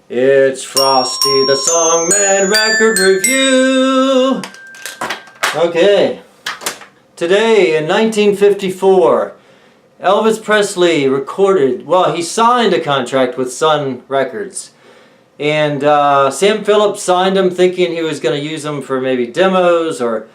It's Frosty the Songman Record Review. Okay, today in 1954, Elvis Presley recorded, well, he signed a contract with Sun Records. And Sam Phillips signed him thinking he was going to use them for maybe demos or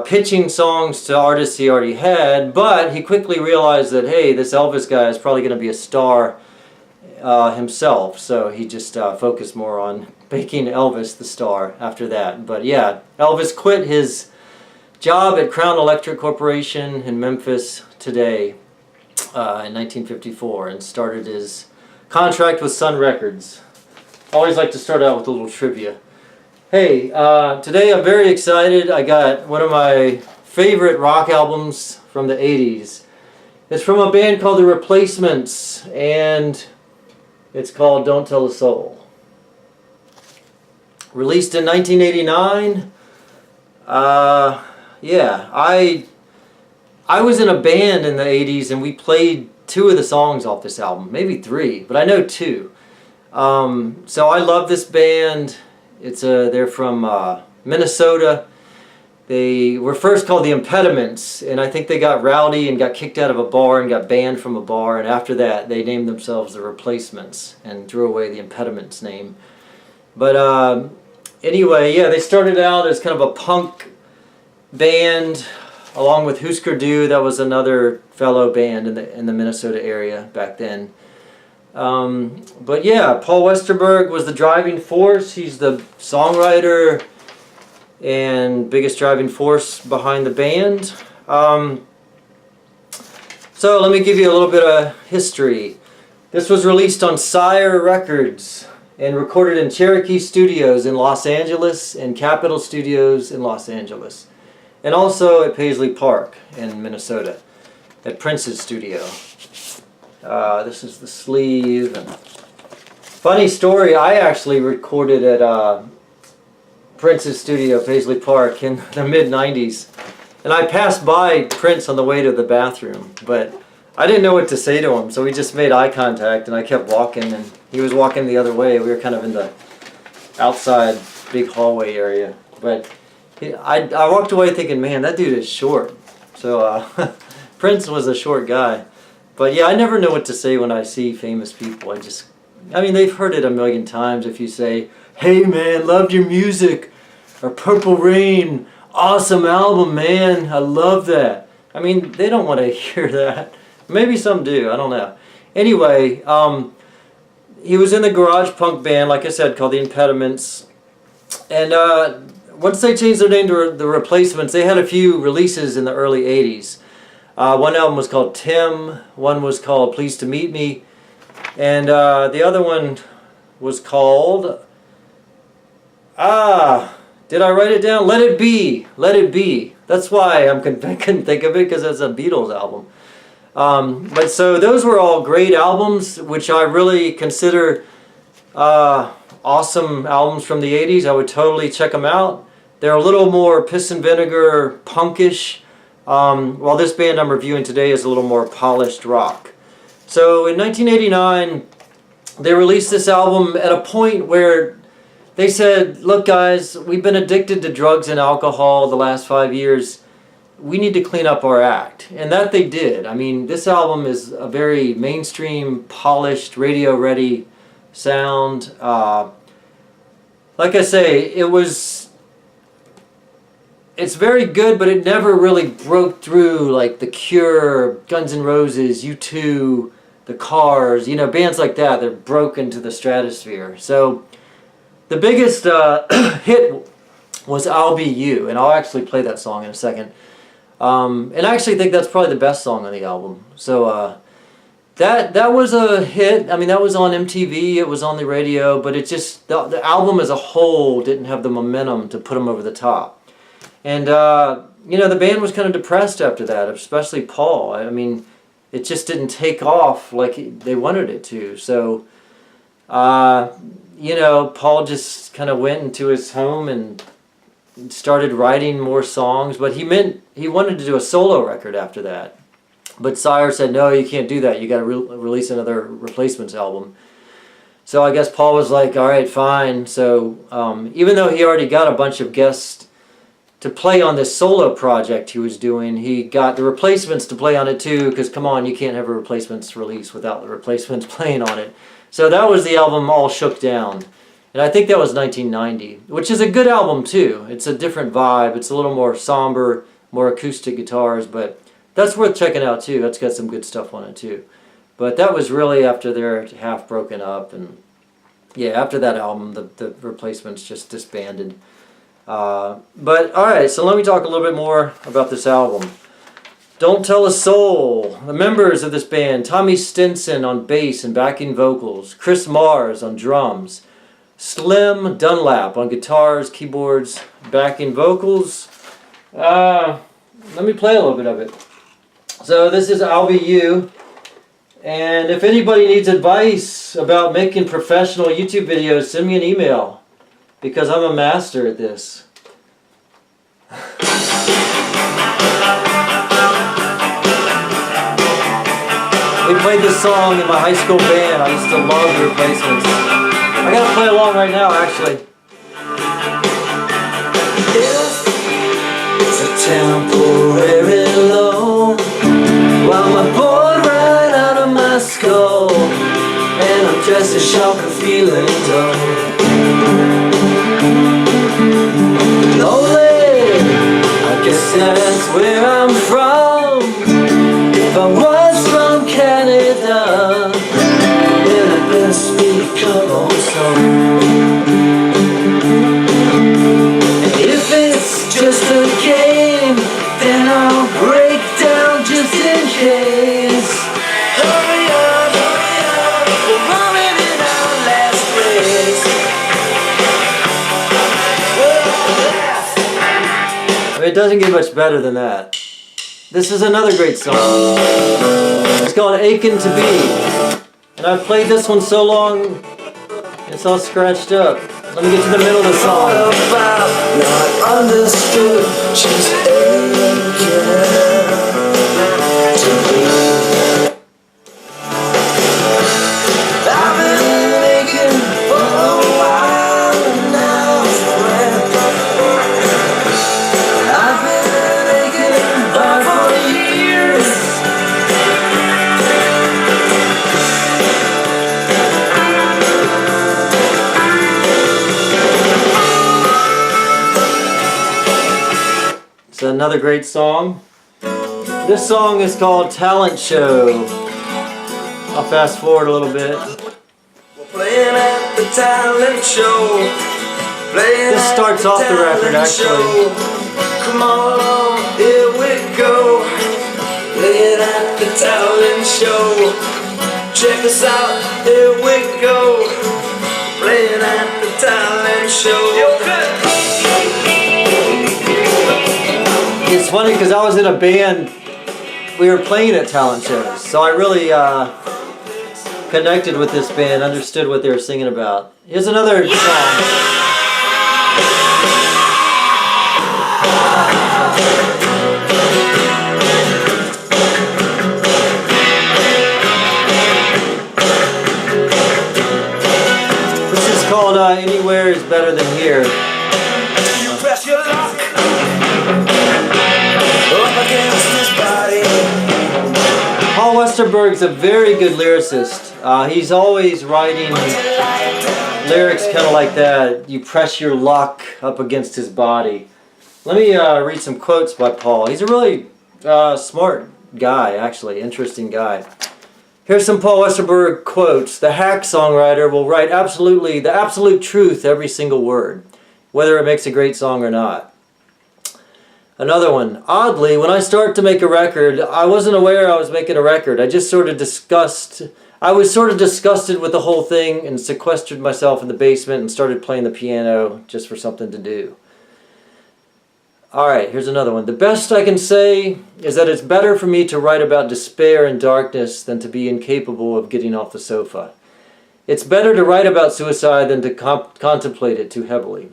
pitching songs to artists he already had. But he quickly realized that, hey, this Elvis guy is probably going to be a star himself. So he just focused more on making Elvis the star after that. But yeah, Elvis quit his job at Crown Electric Corporation in Memphis today in 1954 and started his contract with Sun Records. Always like to start out with a little trivia. Hey, today I'm very excited. I got one of my favorite rock albums from the 80s. It's from a band called The Replacements, and it's called Don't Tell a Soul. Released in 1989. Yeah, I was in a band in the 80s, and we played 2 of the songs off this album. Maybe 3, but I know 2. So I love this band. They're from Minnesota. They were first called The Impediments, and I think they got rowdy and got kicked out of a bar and got banned from a bar, and after that they named themselves The Replacements and threw away the Impediments name. But anyway, yeah, they started out as kind of a punk band along with Husker Du. That was another fellow band in the Minnesota area back then. But yeah, Paul Westerberg was the driving force. He's the songwriter and biggest driving force behind the band. So let me give you a little bit of history. This was released on Sire Records and recorded in Cherokee Studios in Los Angeles and Capitol Studios in Los Angeles. And also at Paisley Park in Minnesota at Prince's studio. This is the sleeve. And funny story, I actually recorded at Prince's studio, Paisley Park, in the mid-90s. And I passed by Prince on the way to the bathroom, but I didn't know what to say to him, so we just made eye contact, and I kept walking, and he was walking the other way. We were kind of in the outside big hallway area. But I walked away thinking, man, that dude is short. So Prince was a short guy. But yeah, I never know what to say when I see famous people. I mean, they've heard it a million times if you say, hey man, loved your music, or Purple Rain, awesome album, man, I love that. I mean, they don't want to hear that. Maybe some do, I don't know. Anyway, he was in the garage punk band, like I said, called The Impediments. And once they changed their name to The Replacements, they had a few releases in the early 80s. One album was called Tim, one was called Pleased to Meet Me, and the other one was called, did I write it down? Let It Be, Let It Be. That's why I couldn't think of it, because it's a Beatles album. But so those were all great albums, which I really consider awesome albums from the 80s. I would totally check them out. They're a little more piss and vinegar, punkish. While this band I'm reviewing today is a little more polished rock. So in 1989, they released this album at a point where they said, look guys, we've been addicted to drugs and alcohol the last 5 years. We need to clean up our act. And that they did. I mean, this album is a very mainstream, polished, radio-ready sound. Like I say, it's very good, but it never really broke through like The Cure, Guns N' Roses, U2, The Cars, you know, bands like that. They're broken to the stratosphere. So the biggest hit was I'll Be You, and I'll actually play that song in a second. And I actually think that's probably the best song on the album. So that was a hit. I mean, that was on MTV, it was on the radio, but it just, the album as a whole didn't have the momentum to put them over the top. And, you know, the band was kind of depressed after that, especially Paul. I mean, it just didn't take off like they wanted it to. So, you know, Paul just kind of went into his home and started writing more songs. But he wanted to do a solo record after that. But Sire said, no, you can't do that. You got to release another Replacements album. So I guess Paul was like, all right, fine. So even though he already got a bunch of guests to play on this solo project he was doing, he got the replacements to play on it too, because come on, you can't have a replacements release without the replacements playing on it. So that was the album All Shook Down. And I think that was 1990, which is a good album too. It's a different vibe. It's a little more somber, more acoustic guitars, but that's worth checking out too. That's got some good stuff on it too. But that was really after they're half broken up, and yeah, after that album, the replacements just disbanded. But alright, so let me talk a little bit more about this album. Don't Tell a Soul. The members of this band: Tommy Stinson on bass and backing vocals, Chris Mars on drums, Slim Dunlap on guitars, keyboards, backing vocals. Let me play a little bit of it. So this is I'll Be You. And if anybody needs advice about making professional YouTube videos, send me an email, because I'm a master at this. We played this song in my high school band. I used to love the replacements. I gotta play along right now, actually. It's a temporary loan, while my bored right out of my skull, and I'm just a shock of feeling dull. Lonely, I guess that's where I'm from. If I was from Canada, then I'd best become on song. And if it's just a game, then I'll break down just in case. Hurry up, we're running in our last race. I mean, it doesn't get much better than that. This is another great song. It's called Achin to Be. And I've played this one so long, it's all scratched up. Let me get to the middle of the song. Not understood, she's aching to be. I've been aching for a while now, friend. I've been aching for years. It's another great song. This song is called Talent Show. I'll fast forward a little bit. We're playing at the talent show. This starts off the record, actually. Come on, here we go. Playing at the talent show. Check us out, here we go. Playing at the talent show. It's funny because I was in a band, we were playing at talent shows, so I really connected with this band, understood what they were singing about. Here's another song. This is called Anywhere is Better Than Here. You press your luck up against his body. Paul Westerberg's a very good lyricist. He's always writing lyrics kind of like that. You press your luck up against his body. Let me read some quotes by Paul. He's a really smart guy, actually, interesting guy. Here's some Paul Westerberg quotes. The hack songwriter will write the absolute truth every single word, whether it makes a great song or not. Another one. Oddly, when I start to make a record, I wasn't aware I was making a record. I was sort of disgusted with the whole thing and sequestered myself in the basement and started playing the piano just for something to do. Alright, here's another one. The best I can say is that it's better for me to write about despair and darkness than to be incapable of getting off the sofa. It's better to write about suicide than to contemplate it too heavily.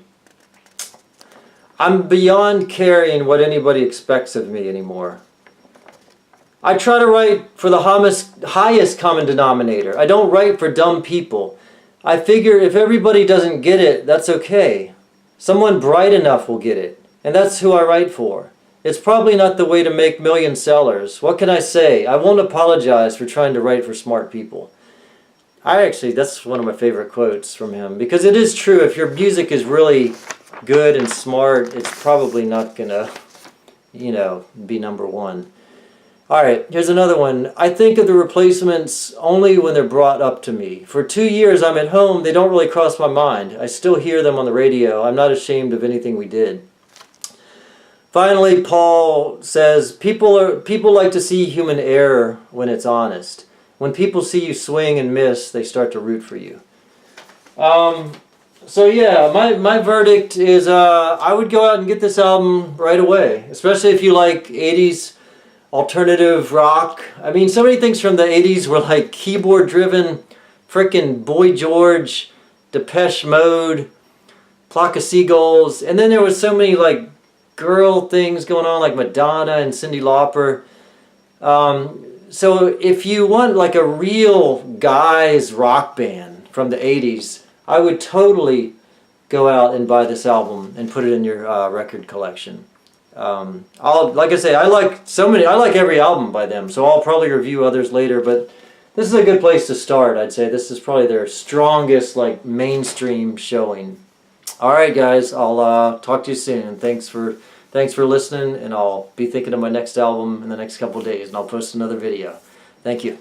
I'm beyond caring what anybody expects of me anymore. I try to write for the highest common denominator. I don't write for dumb people. I figure if everybody doesn't get it, that's okay. Someone bright enough will get it. And that's who I write for. It's probably not the way to make million sellers. What can I say? I won't apologize for trying to write for smart people. That's one of my favorite quotes from him. Because it is true, if your music is really good and smart, it's probably not gonna, be number one. Alright, here's another one. I think of the Replacements only when they're brought up to me. For 2 years I'm at home, they don't really cross my mind. I still hear them on the radio. I'm not ashamed of anything we did. Finally, Paul says, people like to see human error when it's honest. When people see you swing and miss, they start to root for you. So yeah, my verdict is I would go out and get this album right away. Especially if you like 80s alternative rock. I mean, so many things from the 80s were like keyboard driven, frickin' Boy George, Depeche Mode, Flock of Seagulls, and then there was so many like girl things going on like Madonna and Cyndi Lauper. So if you want like a real guys rock band from the 80s, I would totally go out and buy this album and put it in your record collection. Like I say, I like every album by them, so I'll probably review others later, but this is a good place to start. I'd say this is probably their strongest like mainstream showing. Alright guys, I'll talk to you soon. Thanks for listening, and I'll be thinking of my next album in the next couple of days, and I'll post another video. Thank you.